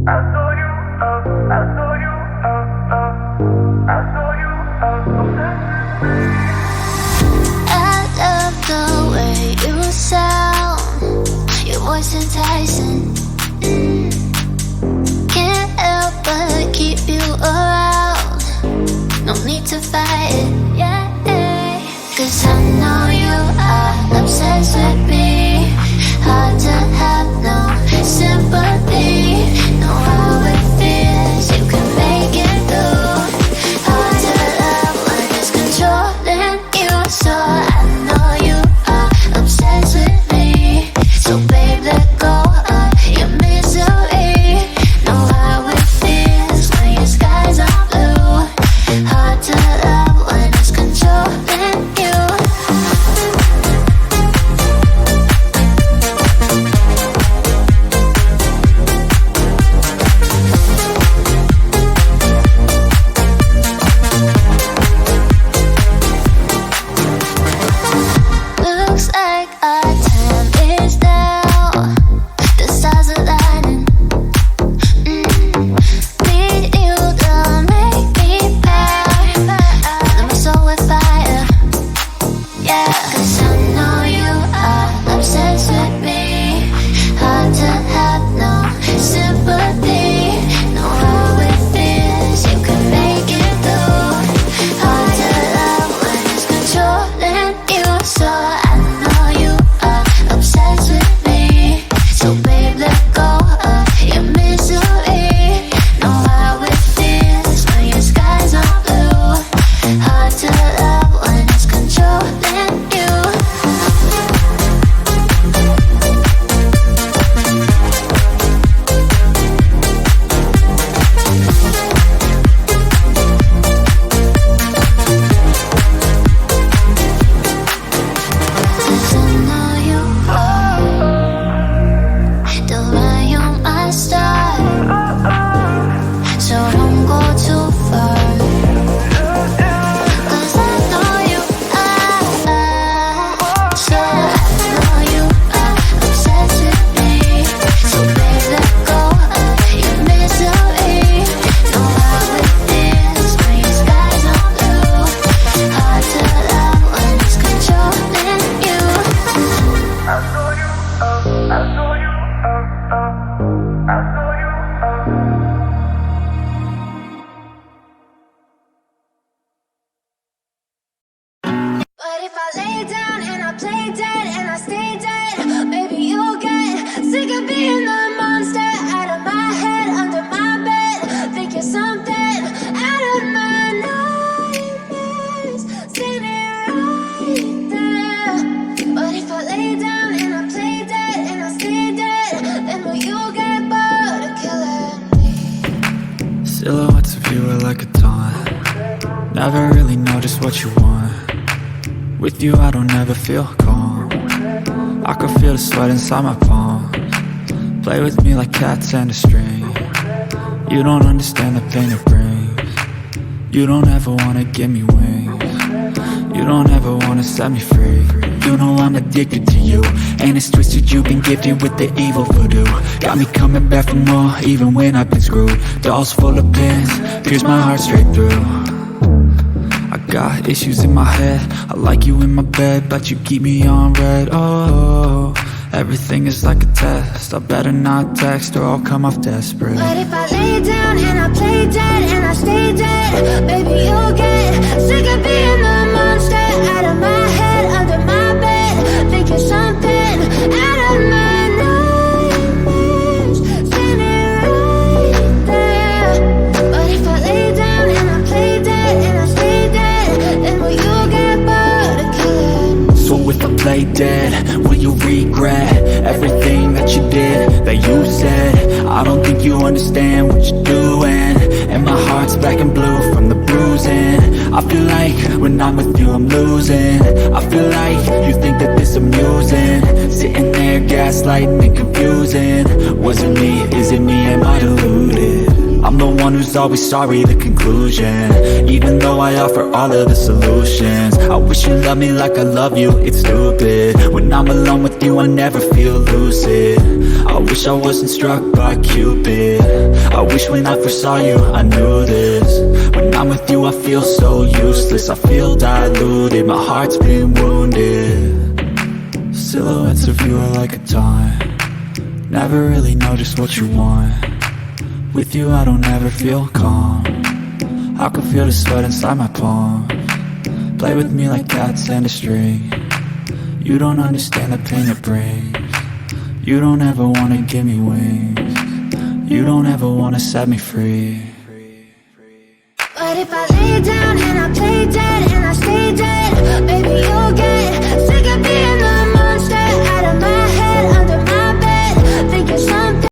I love the way you sound. Your voice enticing. Can't help but keep you around. No need to fight it, yeah. 'Cause I know you are obsessed with me. Hard to have no sympathy. Know how it feels, you can make it through. Hard to love when it's controlling you. So I know you are obsessed with me. So babe, let go of your misery. Know how it feels when your skies are blue. Hard to love when it's controlling you. Looks like our time is now. The stars are aligning. Need you to make me proud. Fill my soul with fire. Yeah, 'cause I know you are obsessed with me. Hard to have no sympathy. Know how it feels, you can make it through. Hard to love when it's controlling you. So I know you are obsessed with me. So babe, let go of your misery. Know how it feels when your skies are blue. Hard to love when it's controlling you. Cause I know you are the way you're my star. So don't go too far. Cause I know you are. So I know you are obsessed with me. So babe, let go of your misery. Know how it feels when your skies are blue. Hard to love when it's controlling you. But if I lay down and I play dead and I stay dead, maybe you'll get sick of being the monster out of my head, under my bed. Think you're something out of my nightmares, standing right there. But if I lay down and I play dead and I stay dead, then will you get bored of killing me? Silhouettes of you are like a taunt. Never really know just what you want. With you I don't ever feel calm. I can feel the sweat inside my palm. Play with me like cats and a string. You don't understand the pain it brings. You don't ever wanna give me wings. You don't ever wanna set me free. You know I'm addicted to you, and it's twisted, you've been gifted with the evil voodoo. Got me coming back for more, even when I've been screwed. Dolls full of pins, pierce my heart straight through. I got issues in my head, I like you in my bed, but you keep me on red. Oh, everything is like a test, I better not text or I'll come off desperate. But if I lay down and I play dead and I stay dead, baby you'll get sick of being the monster out of my head, under my bed. Think you're something out of my nightmares, standing right there. But if I lay down and I play dead and I stay dead, then will you get bored of killing me? So if I play dead, will you regret everything that you did, that you said? I don't think you understand what you're doing, and my heart's black and blue from the bruising. I feel like when I'm with you I'm losing. I feel like you think that this amusing, sitting there gaslighting and confusing. Was it me, is it me, am I deluded? I'm the one who's always sorry, the conclusion. Even though I offer all of the solutions, I wish you loved me like I love you, it's stupid. When I'm alone with you I never feel lucid. I wish I wasn't struck by Cupid. wish when I first saw you I knew this. When I'm with you I feel so useless, I feel diluted, my heart's been wounded. Silhouettes of you are like a taunt, never really know just what you want. With you I don't ever feel calm, I can feel the sweat inside my palms. Play with me like cats and a string, you don't understand the pain it brings. You don't ever wanna give me wings, you don't ever wanna set me free. What if I